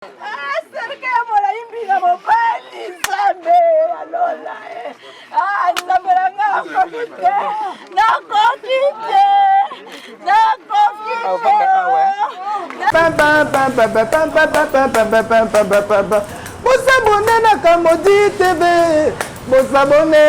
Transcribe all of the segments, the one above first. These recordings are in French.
Serikali ya mwananchi na mabali sana alola nabelanga kokite na kokite na kokite bosabone na Kamodi TV bosabone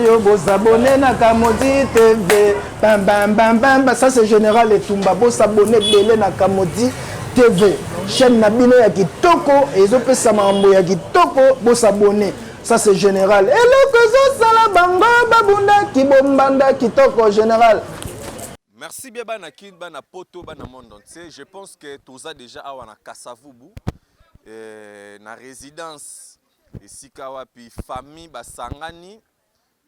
yo bosabone na Kamodi TV bam bam bam bam. Ça c'est Général Etumba. Bosabone belé na Kamodi TV chaîne nabino ya kitoko ezopesa mambo ya kitoko bosabone. Ça c'est Général eloko sala bango babunda kibombanda kitoko Général. Merci bien bana kin bana poto bana monde entier. Je pense que toza déjà awa na Kasavubu na résidence esika wapi famille basangani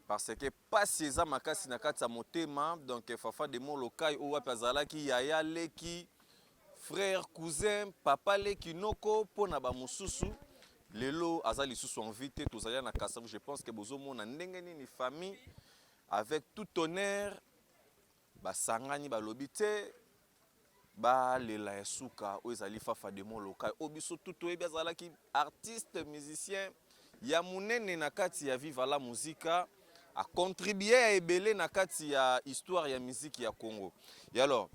parce que pasi eza makasi na kati ya motema. Donc fafa de mon lokai o wapi azalaki yaya leki frère cousin papa leki noko pona ba mususu lelo aza lisusu invité tozali na Kasavubu. Je pense que bozo mona ndenge nini famille avec tout honneur basangani balobi te ba lela esuka o ezali fafa de mon local obiso tout oyebi azalaki artiste musicien ya munene na kati ya Viva la Musica a contribué à ebele na kati ya histoire ya musique ya Congo. Et alors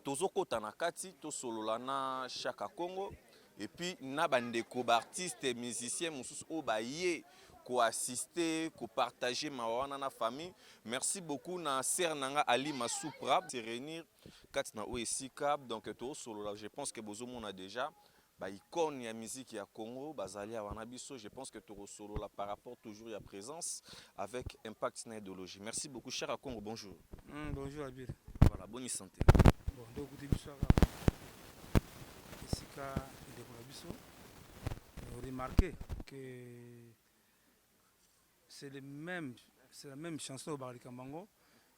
tozokota na kati to solola na Chaka Congo et puis na bandeko ba artiste musicien mususu o ba ye ko assister, ko partager ma wana na famille. Merci beaucoup na sœur nanga Ali Masupra se réunir katina oesika. Donc to solo là, je pense que bozo mona déjà ba icône ya musique ya Congo bazali wana biso. Je pense que to solo là par rapport toujours ya présence avec impact na idéologie. Merci beaucoup cher à Congo. Bonjour. Bonjour Abir. Voilà, bonne santé. Bon, donc écoutez biso esika de la biso. Remarquez que c'est la même chanson au Barli Kambango.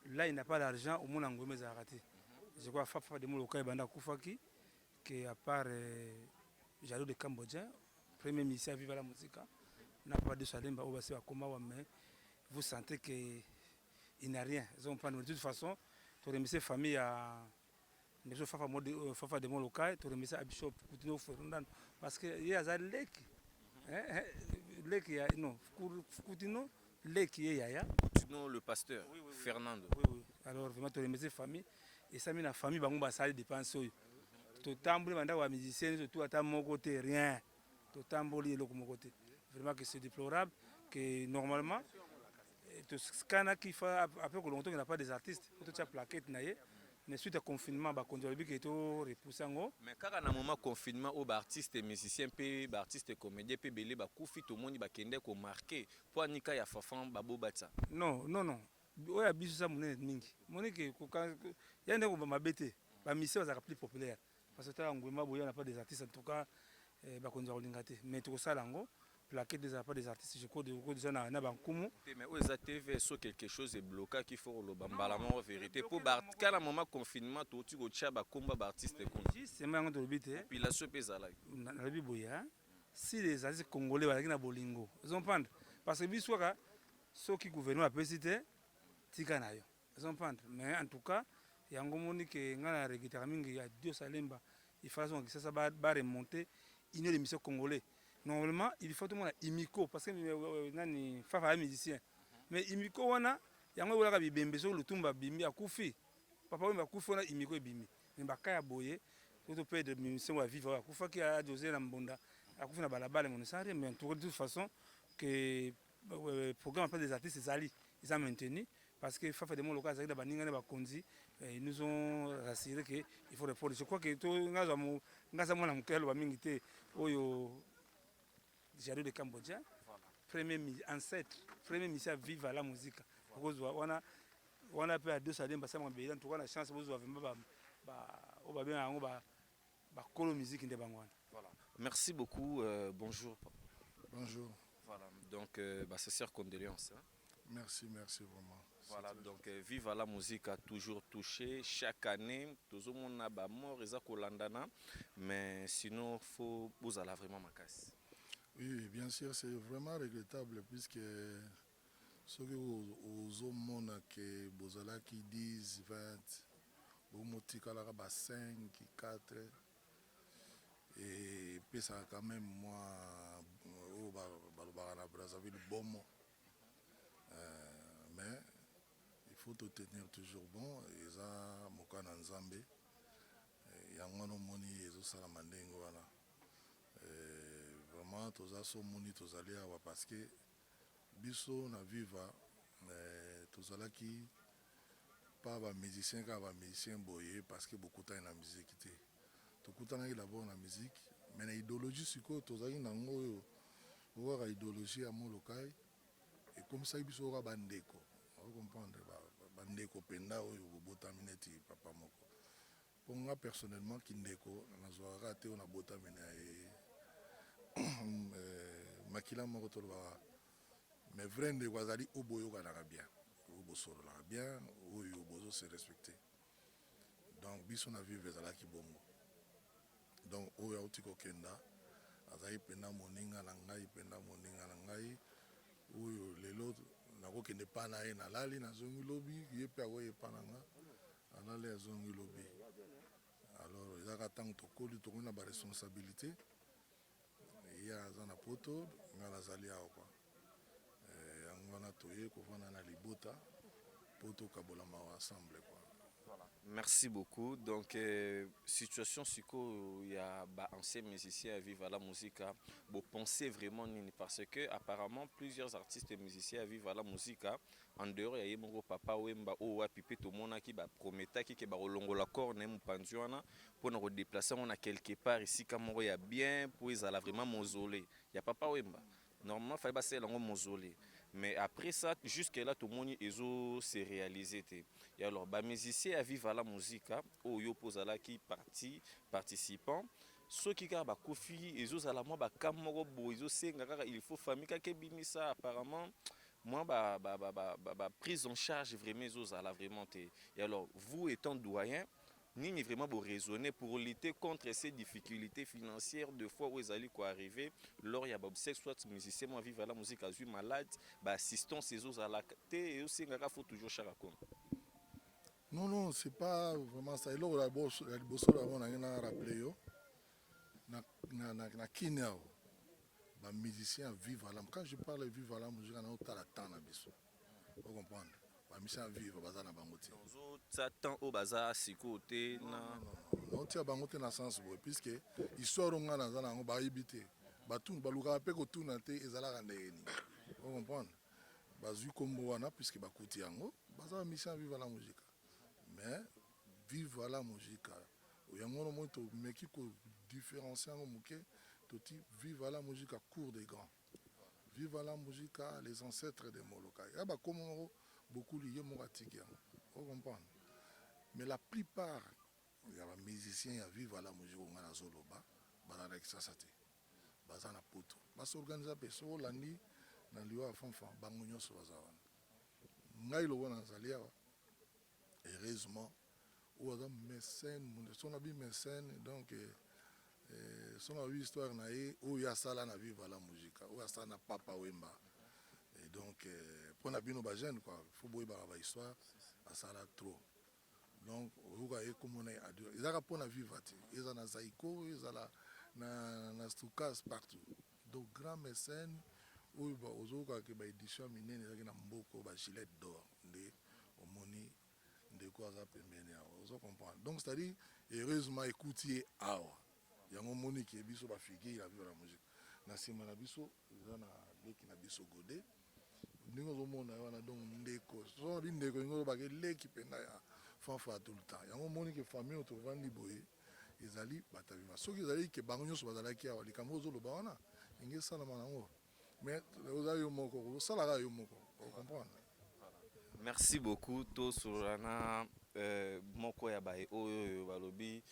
Là, il n'a pas d'argent, au moins en Gomez a raté. Je crois Fafa de Moloka et Banda Koufaki, qui à part Jalo de Cambodgien, premier ministre à Viva la Musica, n'a pas de Salemba au Bassi à Komawa, mais vous sentez qu'il n'a rien. Ils ont pas de toute façon, tu remercies famille à Fafa de Moloka, tu remercies à Bishop Koutino Ferundan, parce qu'il y a un lek. Non, Koutino. Koutino le pasteur, oui. Fernando. Oui. Alors vraiment tu remercie famille et ça la famille bango basali dépense to tamboli banda wa musicien surtout à mon côté rien to tamboli le mon côté vraiment que c'est déplorable que normalement to scana qui fait après que longtemps qu'il n'a pas des artistes pour toute la plaquette naie mais suite à confinement ba contrôle bi que to repousser ngo mais kaka na moment confinement au ba artiste musicien pe ba artiste comédien pe belé ba kufi to moni ba kende ko marquer po anika ya fafan babo batsa non oya biso ça monene mingi monike ko yande ko ba bete ba mission za plus populaire parce que ta ngwema boya na pas des artistes en tout cas ba konza kolingate mais to sala ngo plaquer des pas des artistes je crois déjà na bankumu mais aux TV so quelque chose est bloqué qu'il faut le bambalamon vérité pour quand moment confinement to tu go tcha ba komba ba artiste ko c'est moi ngto bité puis la so pesa là na biboya si les artistes congolais ba na bolingo ils ont prendre parce que biswaka ceux qui gouvernement a pesité tika nayo ils ont prendre mais en tout cas yango moni que ngana regita mingi ya Dio Salemba il faut que ça ba remonter une émission congolais. Normalement, il faut tout le monde imiko parce que nani fafa musicien. Mais imiko wana yango wala ka bimbe so lutumba bimbi akufi. Papa wimba kufi wana imiko bimbi. Mais bakaya boye to peut de musicien wa vivre akufa ki a José na mbonda akufi na balabala mon sare mais de toute façon que programme pas des artistes zali ils ont maintenu parce que fafa de mon local zali da baninga na bakonzi ils nous ont rassuré que il faut répondre. Je crois que to ngaza mona mkelo ba mingi te oyo Jalo de Cambodgien, premier ancêtre, premier ministère Viva la Musica. On a peu à deux salles, parce que en tout cas la chance vous avez musique de Bangwan. Voilà. Merci beaucoup. Bonjour. Bonjour. Voilà. Donc c'est sœur condoléances. Hein? Merci vraiment. Voilà, donc Viva la Musique a toujours touché chaque année. Tout le monde a ba mort mais sinon faut vous allez vraiment ma casse. Oui, bien sûr, c'est vraiment regrettable puisque ceux qui ont monde que Bozala qui 10, 20, Bomotika la 5, 4. et puis ça quand même moi au Barana Brazzaville bon mot. Mais il faut te tenir toujours bon et ça mokana nzambe yango no moni ezo sala mandengo wana vraiment toza so moni tozali awa parce que biso na viva tozalaki pas ba musicien ka ba musicien boye parce que beaucoup temps na musique te tokutanaki d'abord na musique mais na idéologie sikoyo tozalaki nango oyo okaka idéologie ya molokai ekomisaki biso oka bandeko ocomprendre bandeko mpenza oyo bobotami neti papa moko mpo nga personnellement kindeko nazwaka te oyo nabotami na ye makila moko tolobaka mais vrai ndeko azali oyo boyokanaka bien oyo bosololaka bien oyo bozose respecte donc biso na vivre ezalaki bongo donc oyo auti kokenda azali mpenza moninga na ngai mpenza moninga na ngai oyo lelo nakokende epa na ye nalali nazongi lobi ye mpe akoye epa na nga alali azongi lobi alors ezaka ntango tokoli tokomi na baresponsabilité ye aza na poto nga nazali awa kwa yango wana toye kovanda na libota mpo tokabolama ensemble kwa. Merci beaucoup. Donc, situation siko, il y a anciens musiciens à vivre à la musique. Vous pensez vraiment nini parce que apparemment plusieurs artistes et musiciens à vivre à la musique. En dehors, il y a mon papa Wemba ou Pipe tout le monde qui va promettre qui va rolongo la corne et penduana pour nous déplacer on a quelque part ici comme il y a bien pour ils allaient vraiment mausolée. Il y a papa Wemba. Normalement, il fallait passer dans mausolée. Mais après ça, jusque là, tout le monde s'est réalisé. Et alors, les musiciens à vivre à la musique, au yo pose là qui parti participants, ceux qui ont ba kofi, ils ont la moi ba kamoro bo, ils ont il faut famille qui bimisa apparemment. Moi prise en charge vraiment ils ont vraiment. Et alors, vous étant doyen, ni vraiment pour raisonner pour lutter contre ces difficultés financières de fois où ils allaient quoi arriver lors il y a obsèque soit musicien moi vivre à la musique à vie malade bah assistance ces autres à la et aussi il faut toujours charakom. Non c'est pas vraiment ça et là la bosse on a rappelé yo na kinao ba musicien vivre à la quand je parle vivre à la musique on a la temps na biso vous comprendre ba musicien vivre bazana bangoti ça temps au bazar sikoté na non tia bangote na sens boy puisque histoire nga na zana ngo ba yibité batun baluka pe ko tuna te ezala ndeni vous comprendre bazui kombo wana puisque bakuti yango bazana musicien vivre à la musique mais vivre à la musique yango no mo to meki ko différencier ngo muke toti vivre à la musique à cours des grands vivre à la musique les ancêtres des Molokai ya ba komo beaucoup lié mo atiki yango vous comprendre mais la plupart il y a des musiciens qui vivent à la musique au Ghana Zoloba, dans l'exercice, dans la poto. Parce que l'organisation est landi dans le lieu à fanfan, bangonyo sur Bazawan. Ngaï le wana zalia, heureusement, ou adam mécène, son habit mécène, donc son habit histoire naïe, ou y a ça là na vivre à la musique, ou y a ça na papa Wemba. Et donc pour na bino bajen quoi, faut boire ba histoire, à ça là trop. Donc vous voyez comment on est à deux. Ils ont pour la vivre, ils ont na Zaïko, ils ont na Stoukas partout. Donc grand mécène où ils ont que ba édition minée ils ont na mboko ba gilet d'or, des omoni de quoi ça pembeni à vous comprendre. Donc c'est-à-dire heureusement écoutier awa. Il y a un moni qui est biso ba figuer la vivre la musique. Na sima na biso, ils ont na leki na biso godé. Nous avons donc ndeko. So ndeko ngo ba ke leki penda ya fanfa tout le temps. Il y a un monde qui est famille autour de Liboé. Ils allaient battre. Ceux qui allaient que Bangonio soit là qui a les cameros le baona. Ils ne savent pas comment. Mais vous avez eu mon corps. Ça là eu mon corps. Vous comprenez? Merci beaucoup to surana moko ya bae oyo balobi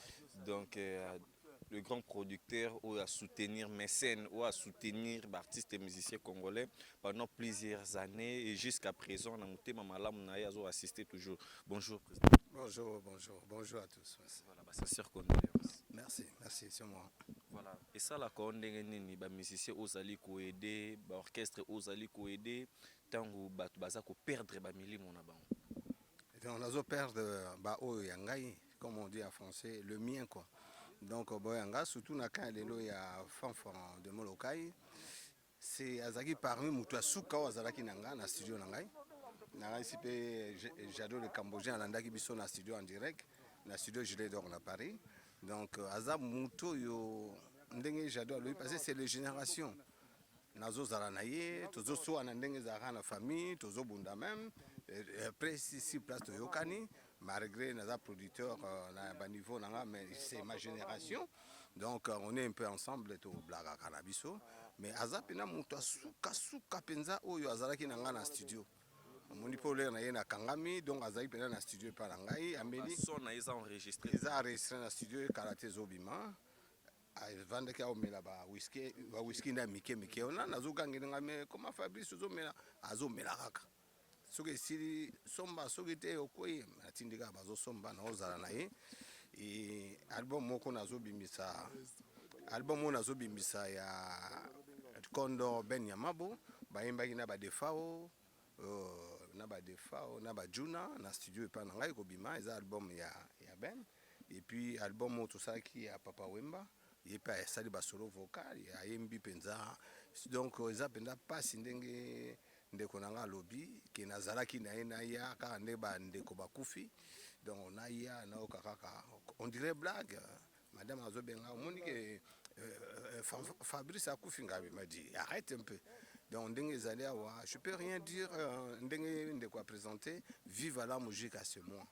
donc le grand producteur ou à soutenir mécène ou à soutenir artistes et musiciens congolais pendant plusieurs années et jusqu'à présent on a monté Mamalam Naye a assisté toujours. Bonjour président. Bonjour à tous. Voilà, bah, ça sert condoléances. Merci, c'est moi. Voilà. Et ça la condamné ni ba musiciens osali ko aider, ba orchestre osali ko aider tango batu baza ko perdre ba milimo na bango. On a zo perdre ba o yangai comme on dit en français le mien quoi. Donc boyanga surtout na quand lelo ya fanfan de Molokai c'est azaki parmi mutu asuka wazalaki nanga na studio nangai na ici pe j'adore le Cambodgien alandaki biso na studio en direct na studio Gilet d'Or na Paris. Donc azab mutu yo ndenge j'adore lui parce que c'est les générations nazo zala na ye tozo so na ndenge za na famille tozo bunda même après si place to yokani malgré naza producteur na ba niveau nanga mais c'est ma génération donc on est un peu ensemble to blaga canabiso mais azap na mutu suka penza oyo azalaki nanga na studio moni pole na ye na kangami donc azali pena na studio pa na ngai ameli son na ils enregistré na studio karate zobima vendeki aomela ba whisky nda mike ona nazokangela nga me koma Fabrice azomela kaka soki esili somba soki te okoyi atindika bazosomba naozala na ye album moko nazobimisa ya Kondo Ben Yamabo bayembaki na badefao na bajuna na studio epa na ngai kobima eza album ya Ben et puis album moto tosalaki ya Papa Wemba ye pa esali basolo vocal ayembi penza donc eza penza pasi ndenge ndeko nanga lobi ke nazalaki na ye na ya kaka nde bandeko bakufi donc na ya na okakaka on dirait blague madame azobenga omoni ke Fabrice akufi ngabe m'a dit arrête un peu donc ndenge ezali awa je peux rien dire ndenge ndeko a présenté vive la musique à ce mois.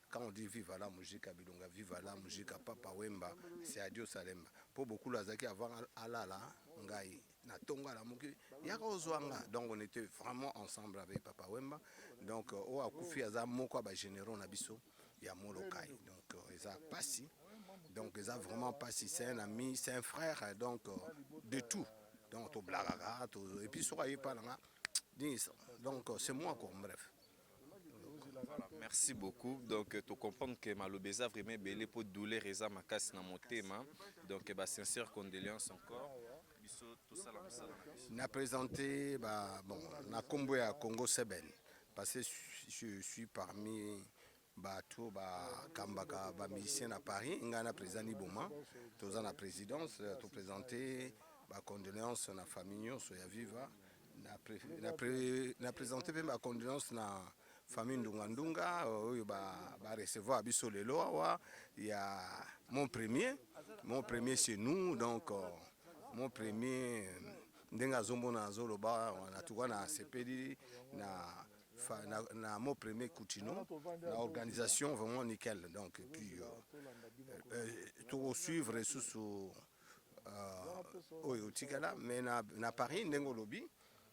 Quand on dit vive la musique à Bilonga, vive la musique à Papa Wemba, c'est à Dieu Salemba. Pour beaucoup, les gens avant Alala, Ngai, Natonga, la Muki, Yakozwanga. Donc on était vraiment ensemble avec Papa Wemba. Donc, on a Koufi Azam Moko, Généraux Nabiso, Yamolokai. Donc, ils ont passé. Donc, ils ont vraiment passé. C'est un ami, c'est un frère, donc, de tout. Donc, au Blagaga, et puis, sur pas là. Donc, c'est moi, quoi, bref. Voilà, merci beaucoup. Donc, tu comprends que Malobeza vraiment belé pour douleur et ça ma casse dans mon thème. Donc, sincère condoléances encore. On a présenté bon, na combo à Congo Seben parce que je suis parmi tous les musiciens à Paris. On a présenté Boma, tous la présidence, tu présenté condoléances à la famille sur ya viva. On a présenté ma condoléances na famille Ndunga oyo ba recevoir biso lelo awa il y a mon premier chez nous donc mon premier ndenga zombona zoloba na tukwa na sepeli na mon premier Coutinho na organisation vraiment nickel donc et puis tout suivre sous oyo tikala mais na Paris ndengo lobi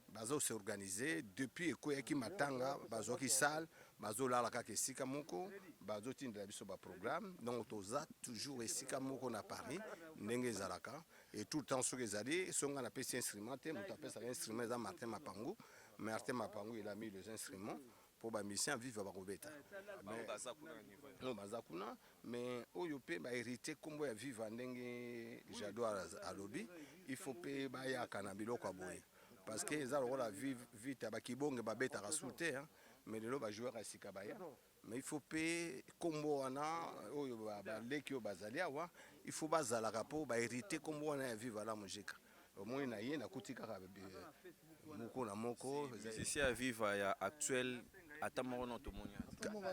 bazo se organiser depuis ekoyaki matanga bazo ki salle bazo la kaka esika moko bazo tindela biso ba programme donc toza toujours esika moko na Paris ndenge ezalaka et tout le temps soki ezali songa na pesi instrument te moto apesa instrument za Martin Mapangu mais Martin Mapangu il a mis les instruments pour ba musicien vivre ba kobeta non bazakuna mais oyo pe ba hérité kombo ya vivre ndenge j'adore alobi il faut pe ba ya kana biloko aboye parce que les gens la vivent vite à Kibong et Babette à sauter, mais les joueurs à Sikabaya. Mais il faut payer combo ana l'équipe basalia il faut baser la rapport hériter combo ana vivre à la musique. Au moins na yé na kutika moko na moko. Ici à vivre actuel atamoro no tomonia.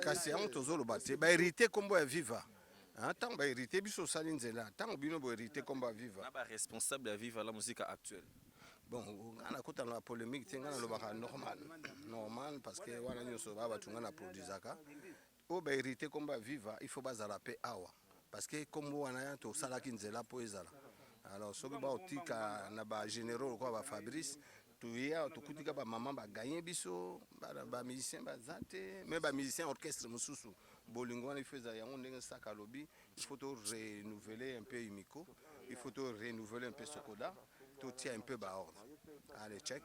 Kasi on tozolo baté hériter combo à vivre. Tant ba hériter biso salinzela, tant bino bo hériter combo à vivre. Na ba responsable à vivre à la musique actuelle. Bon, on a la polémique, c'est normal parce que on a une chose à produire. Au hérité comme vivre, il faut baser la paix awa parce que comme on a tout ça là qui nous est là pour ezala. Alors ce qui va au tika na ba généraux quoi ba Fabrice, tout hier tout coup tika ba maman ba gagner biso, ba musicien ba zate, mais ba musicien orchestre mususu. Bolingo il faisait ya on ndenge saka lobby, il faut renouveler un peu Imiko, il faut renouveler un peu Sokoda. Tout tient un peu bas ordre. Allez, check.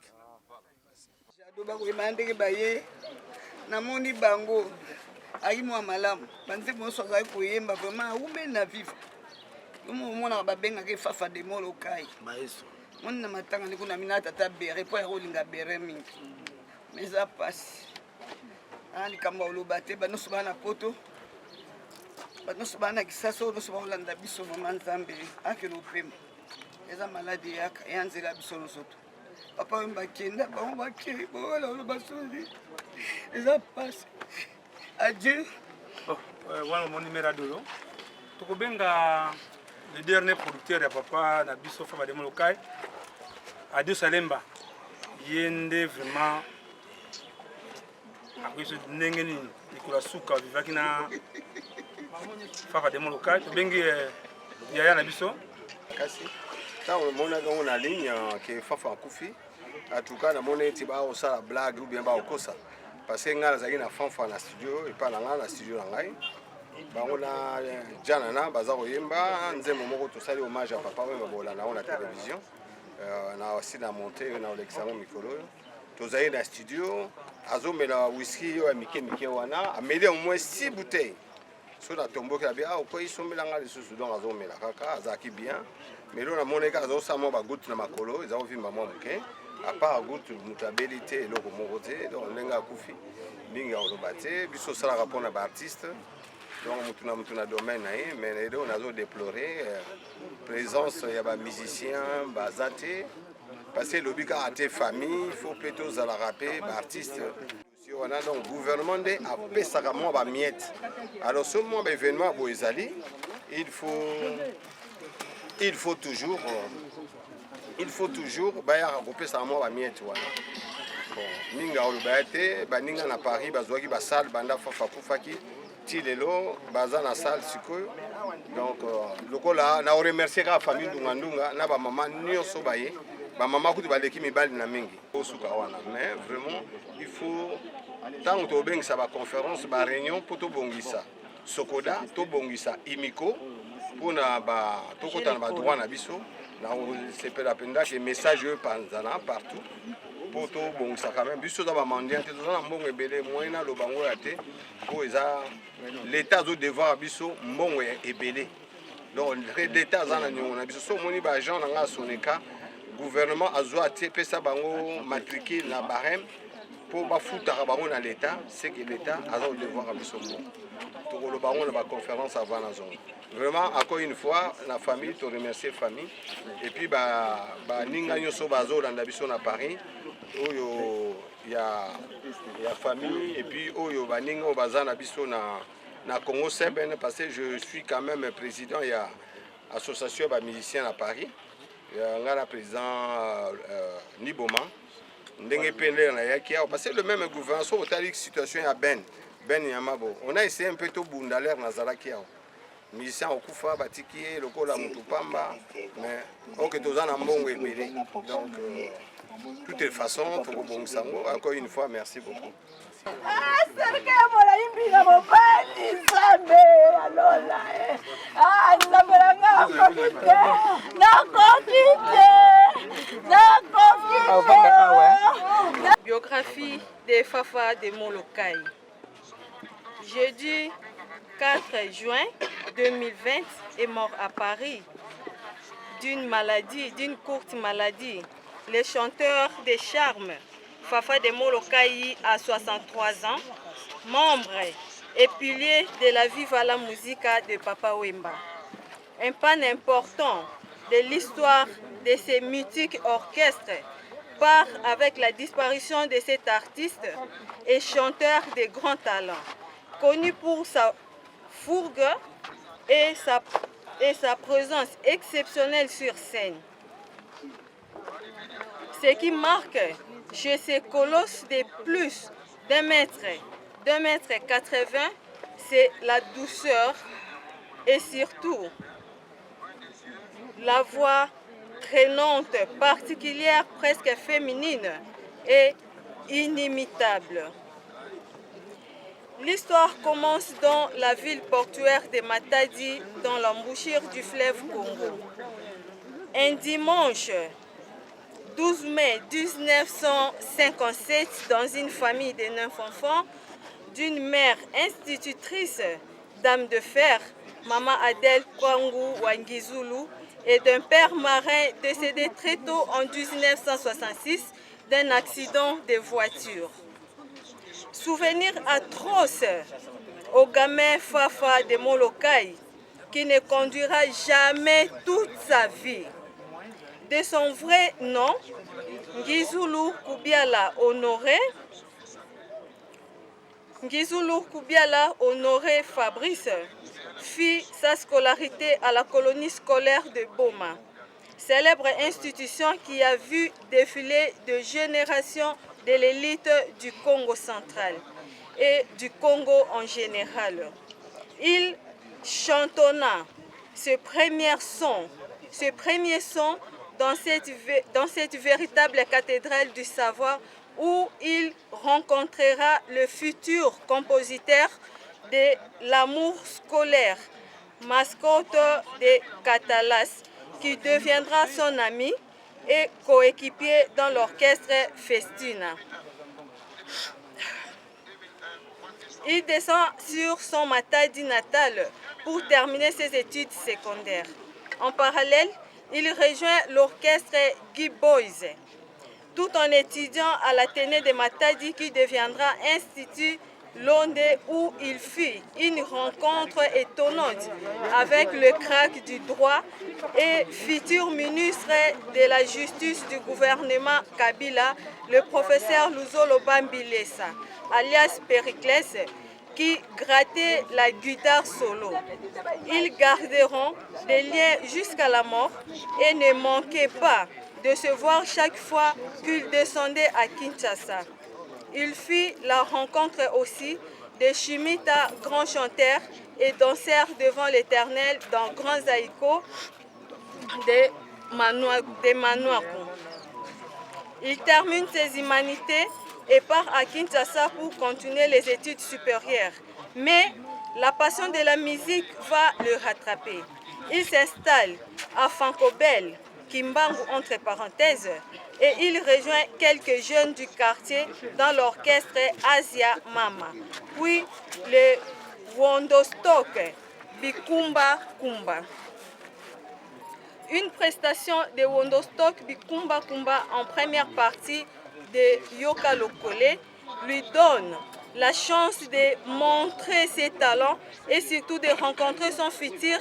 Ndenge baye namoni bango ayi mwa malamu banze moso azali koyemba vraiment aume na vivre omona babengaka efafa de Molokai moni na matanga ndeko na mina tata bere po ya kolinga bere mingi mais eza pasi likambo oloba te banoso bana poto bato nyonso banakisa so nyonso baolanda biso vraimen nzambe akende opema eza maladi ya nzela biso nyonso to papa oyo bakenda bango bakei bola olo basoli eza pasi adieu. wana omoni mera dolo tokobenga le dernier producteur ya papa na biso fa bademo lokai Adio Salemba ye nde vraiment akoyeso ndenge nini likolo suka vivaki na fafa demo lokai tobengi yaya na biso kasi ntango omonaka ngo na ligne ke fafa akufi atuka namoni eti baosala blague ou bien baokosa parce que ngai nazalaki na fanfa na studio epai na ngai na studio na ngai bango na janana baza koyemba nzembo moko tosali hommage ya papa oyo babolanda yango na télévision na osi na monte na olekisa yango mikolo oyo tozali na studio azomela whisky oyo ya mike wana ameli au moins 6 bouteilles so natombokela bien okoyi sombelanga lisusu donc azomela kaka azalaki bien mais lo namoneka azosala mwa bagoutte na makolo eza kovimba mwa moke apart goutte moto abeli te eloko moko te donc ndenge akufi mingi akoloba te biso osalaka mpona baartiste donc mutu na domaine na ye mais lelo nazodéplore présence ya bamusicien baza te parce que elobi kaka te famille il faut mpe tozalaka mpe baartiste wana donc gouvernement nde apesaka mwa bamiette alors so mwa baévénement boye ezali il faut toujours bayaka kopesaka mwa bamiette wana bon mingi akoloba te baninga na Paris bazwaki basale banda fafa kufaki ti lelo baza na salle sikoyo donc lokola na remercier kaka famille ndunga na bamama nyonso baye bamama kutu baleki mibali na mingi osuka wana mais vraiment il faut ntango tobengisa baconférence baréunion mpo tobongisa sokoda tobongisa imiko mpona tokota na badroit na biso na sepela mpenza ke message oyo panzana partout mpo tobongisaka même biso toza bamandian te toza na mbongo ebele moyen naloba yango ya te mpo eza l'état azodevoir biso mbongo ebele donc l'état aza na niongo na biso so omoni baagent na nga asoneka gouvernement azwa te pesa bango matricule na barème mpo bafutaka bango na l'état c'est que l'état aza kodevoir biso mbongo tokoloba bango na baconférence avant na zongo vraiment encore une fois la famille to remercier famille et puis baninga nyonso bazolanda biso na Paris oyo ya famille et puis oyo baninga oyo baza na biso na Congo Seben parce que je suis quand même président ya association ba musiciens à Paris nga na président Niboma ndenge pele na yaki parce que le même gouvernement so otali situation ya Ben Yamabo on a essayé un peu to bundaler na zalaki yao musicien okufa batiki ye lokola mutu pamba mais oke toza na mbongo ebele donc toutes les façons tokobongisa yango encore une fois merci beaucoup serike ya molaimbi na mobali nzambe alola nzambe nanga akoki te. Biographie de Fafa Demo Lokai. Jeudi 4 juin 2020 est mort à Paris d'une maladie, d'une courte maladie. Le chanteur de charme Fafa Demo Lokai a 63 ans, membre et pilier de la Viva la Musica de Papa Wemba. Un pan important de l'histoire de ces mythiques orchestres part avec la disparition de cet artiste et chanteur de grand talent, connu pour sa fougue et sa présence exceptionnelle sur scène. Ce qui marque chez ces colosses de plus d'1 mètre, 2,80 m, c'est la douceur et surtout la voix traînante, particulière, presque féminine et inimitable. L'histoire commence dans la ville portuaire de Matadi, dans l'embouchure du fleuve Congo. Un dimanche 12 mai 1957, dans une famille de 9 enfants, d'une mère institutrice, dame de fer, Maman Adèle Kwangu Wangizulu, et d'un père marin décédé très tôt en 1966 d'un accident de voiture. Souvenir atroce au gamin Fafa de Molokai, qui ne conduira jamais toute sa vie. De son vrai nom, Ngizulu Kubiala Honoré Fabrice fit sa scolarité à la colonie scolaire de Boma, célèbre institution qui a vu défiler de générations de l'élite du Congo central et du Congo en général. Il chantonna ce premier son dans cette véritable cathédrale du savoir où il rencontrera le futur compositeur de l'amour scolaire, mascotte de Catalas, qui deviendra son ami et coéquipier dans l'orchestre Festina. Il descend sur son Matadi natal pour terminer ses études secondaires. En parallèle, il rejoint l'orchestre Guy Boys, tout en étudiant à l'Athénée de Matadi qui deviendra Institut Londe où il fit une rencontre étonnante avec le crack du droit et futur ministre de la Justice du gouvernement Kabila, le professeur Luzolo Bambilesa, alias Périclès, qui grattait la guitare solo. Ils garderont des liens jusqu'à la mort et ne manquaient pas de se voir chaque fois qu'ils descendaient à Kinshasa. Il fit la rencontre aussi de Shimita, grand chanteur et danseur devant l'Éternel dans Grand Zaïko de Manouakou. Il termine ses humanités et part à Kinshasa pour continuer les études supérieures. Mais la passion de la musique va le rattraper. Il s'installe à Fankobel, Kimbangu entre parenthèses, et il rejoint quelques jeunes du quartier dans l'orchestre Asia Mama, puis le Wondostok Bikumba Kumba. Une prestation de Wondostok Bikumba Kumba en première partie de Yoka Lokole lui donne la chance de montrer ses talents et surtout de rencontrer son futur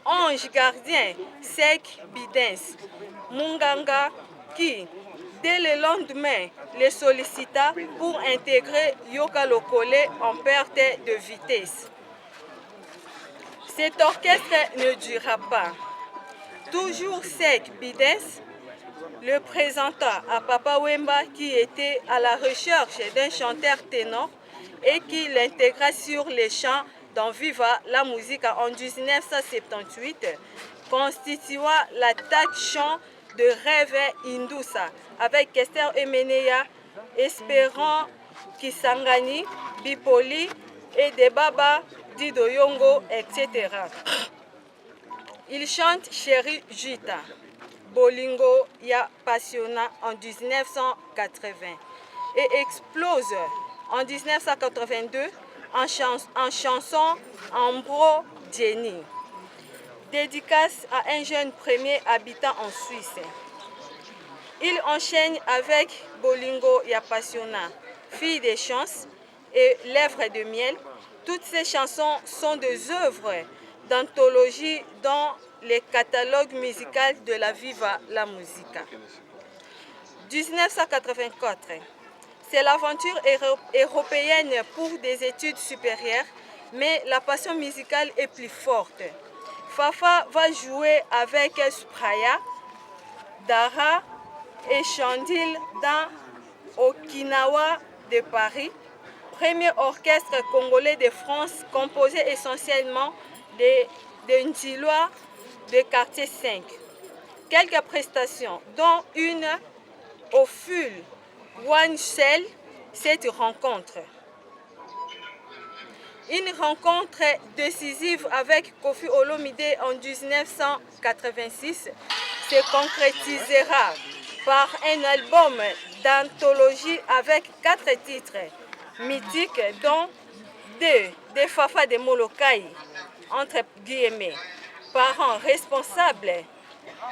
ange gardien, Sek Bidens Munganga, qui, dès le lendemain, le sollicita pour intégrer Yoka Lokole en perte de vitesse. Cet orchestre ne dura pas. Toujours Sek Bidens le présenta à Papa Wemba qui était à la recherche d'un chanteur ténor et qui l'intégra sur les chants dans Viva la musique en 1978, constitua l'attaque chant de Rêve Indusa avec Kester Emeneya, Espérant Kisangani, Bipoli et Debaba Didoyongo, etc. Il chante Chéri Jita, Bolingo Ya Passiona en 1980 et explose en 1982 en chanson Ambro Jenny. Dédicace à un jeune premier habitant en Suisse. Il enchaîne avec Bolingo Ya Passiona, Fille des chances et Lèvres de miel. Toutes ces chansons sont des œuvres d'anthologie dans les catalogues musicaux de la Viva la Musica. 1984, c'est l'aventure européenne pour des études supérieures, mais la passion musicale est plus forte. Fafa va jouer avec Spraya, Dara et Chandil dans Okinawa de Paris, premier orchestre congolais de France composé essentiellement de Ntilois de quartier 5. Quelques prestations, dont une au FUL One Shell, cette rencontre. Une rencontre décisive avec Kofi Olomide en 1986 se concrétisera par un album d'anthologie avec 4 titres mythiques, dont 2 de Fafa de Molokai, entre guillemets, parents responsables.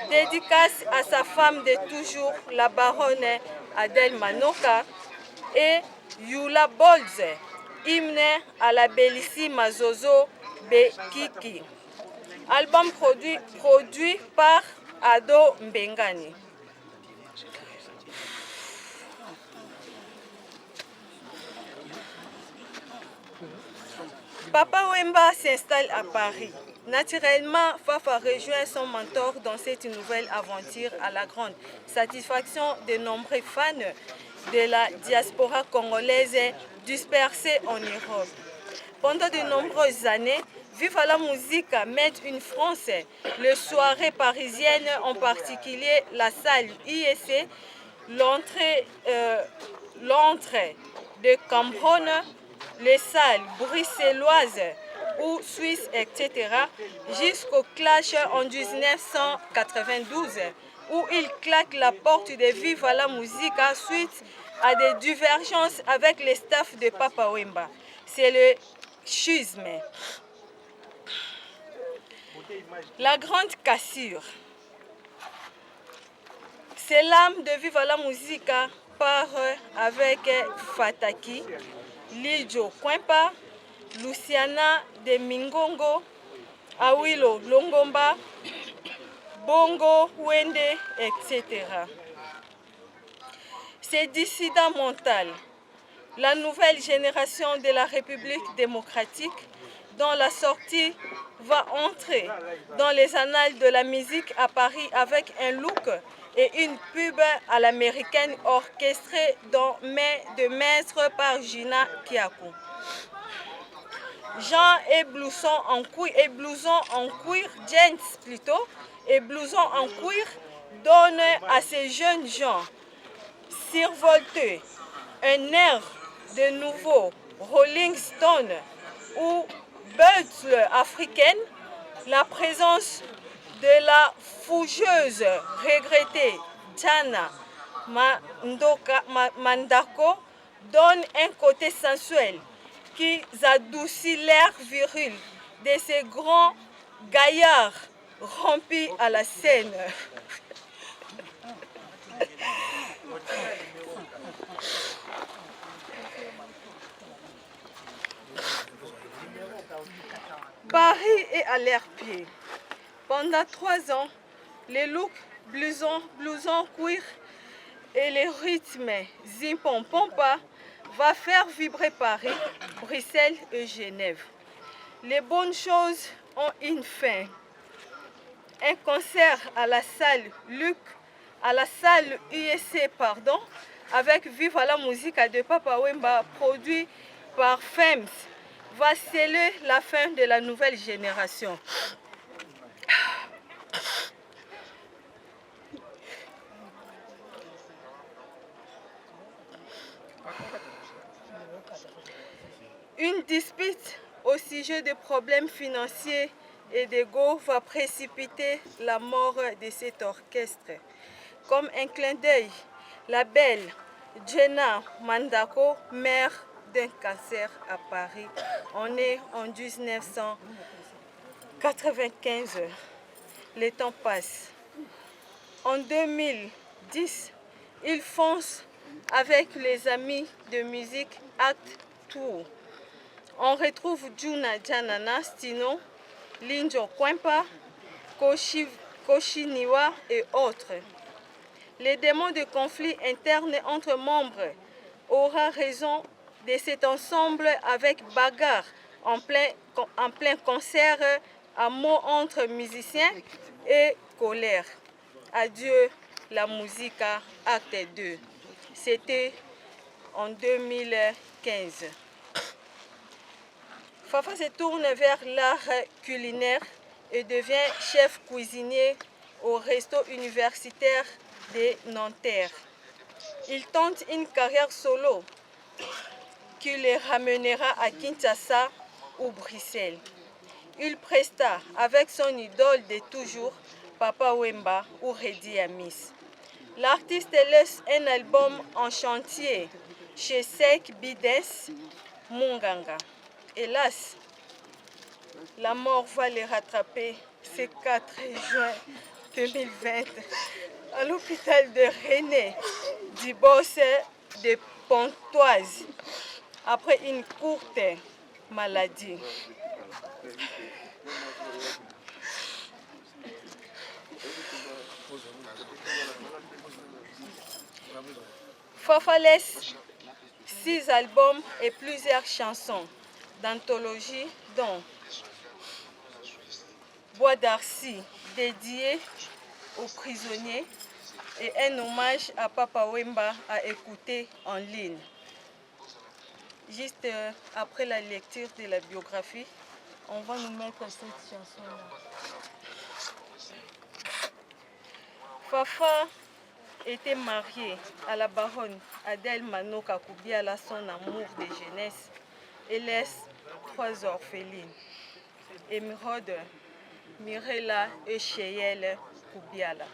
Dédicace à sa femme de toujours, la baronne Adèle Manoka, et Yula Bolz, hymne à la bellissime Zozo Bekiki. Album produit par Ado Mbengani. Papa Wemba s'installe à Paris. Naturellement, Fafa rejoint son mentor dans cette nouvelle aventure à la grande satisfaction de nombreux fans de la diaspora congolaise dispersée en Europe. Pendant de nombreuses années, Viva la musique mène une France. Les soirées parisiennes, en particulier la salle IEC, l'entrée de Cambronne, les salles bruxelloises ou suisses, etc., jusqu'au clash en 1992, où il claque la porte de Viva la musique suite à des divergences avec le staff de Papa Wemba. C'est le schisme. La grande cassure. C'est l'âme de Viva la musique part avec Fataki, Lijo Kwempa, Luciana de Mingongo, Awilo Longomba, Bongo Wende, etc. C'est dissident mental, la nouvelle génération de la République démocratique, dont la sortie va entrer dans les annales de la musique à Paris avec un look et une pub à l'américaine orchestrée de maître par Gina Kiakou. Jean et blouson en cuir, jeans plutôt, et blouson en cuir donnent à ces jeunes gens survoltés un air de nouveau Rolling Stone ou Beatles africaine, la présence de la fougeuse regrettée Tana Mandako donne un côté sensuel qui adoucit l'air viril de ces grands gaillards rompus à la scène. Paris est à l'air pied. Pendant 3 ans, les looks blouson cuir et les rythmes zimpom-pompa va faire vibrer Paris, Bruxelles et Genève. Les bonnes choses ont une fin. Un concert à la salle UEC, avec Viva la musique de Papa Wemba, produit par FEMS, va sceller la fin de la nouvelle génération. Une dispute au sujet des problèmes financiers et d'ego va précipiter la mort de cet orchestre. Comme un clin d'œil, la belle Jenna Mandako, mère d'un cancer à Paris, on est en 1995. Le temps passe. En 2010, il fonce avec les amis de musique Act Tour. On retrouve Juna Janana, Stino, Linjo Kwempa, Koshiniwa et autres. Les démons de conflit interne entre membres aura raison de cet ensemble avec bagarre en plein concert, à mots entre musiciens et colère. Adieu la musique, acte 2. C'était en 2015. Fafa se tourne vers l'art culinaire et devient chef cuisinier au resto universitaire de Nanterre. Il tente une carrière solo qui le ramènera à Kinshasa ou Bruxelles. Il presta avec son idole de toujours, Papa Wemba ou Redi Amis. L'artiste laisse un album en chantier chez Sek Bidens Munganga. Hélas, la mort va les rattraper ce 4 juin 2020 à l'hôpital de René du Bosse de Pontoise après une courte maladie. Fafa laisse 6 albums et plusieurs chansons d'anthologie, dont Bois d'Arcy, dédié aux prisonniers, et un hommage à Papa Wemba à écouter en ligne. Juste après la lecture de la biographie, on va nous mettre cette chanson-là. Fafa était mariée à la baronne Adèle Manoka Koubiala, son amour de jeunesse, et laisse 3 orphelines, Émeraude, Mirella et Cheyelle Koubiala.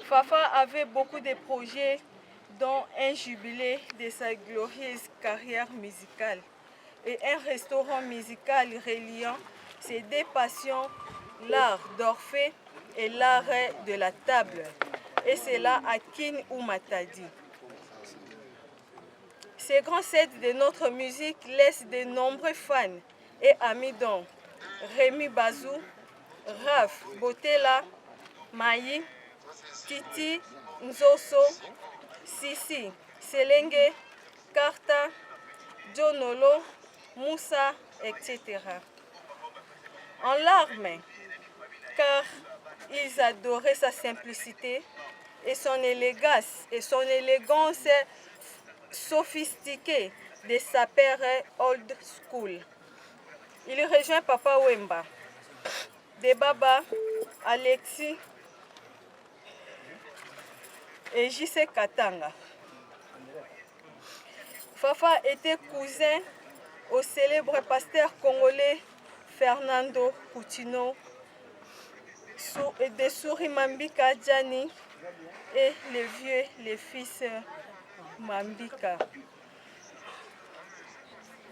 Fafa avait beaucoup de projets, dont un jubilé de sa glorieuse carrière musicale et un restaurant musical reliant ses 2 passions, l'art d'Orphée et l'art de la table, et cela à Kin ou Matadi. Ces grands sets de notre musique laissent de nombreux fans et amis dont Rémi Bazou, Raph Botela, Maï, Titi, Nzoso, Sissi, Selenge, Karta, Jonolo, Moussa, etc. En larmes, car ils adoraient sa simplicité et son élégance sophistiquée de sa père old school. Il rejoint Papa Wemba, Debaba, Alexis et J.C. Katanga. Fafa était cousin au célèbre pasteur congolais Fernando Coutinho, de Souri Mambika Djani et les fils Mambika.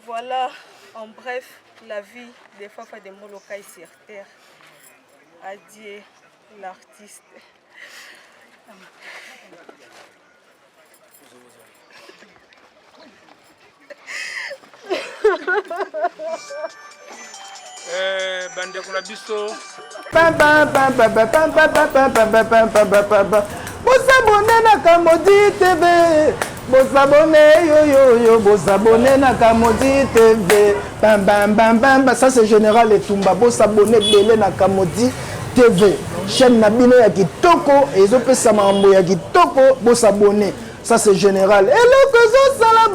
Voilà en bref la vie de Fafa de Molokai sur terre. Adieu l'artiste. Bandeko na biso bosabone na Kamodi TV, bosabone yo bosabone na Kamodi TV, ça c'est Général Etumba, bosabone belé na Kamodi TV, chaîne na bino ya kitoko ezopesa mambo ya kitoko, bosabone, ça c'est Général. Et le que ça la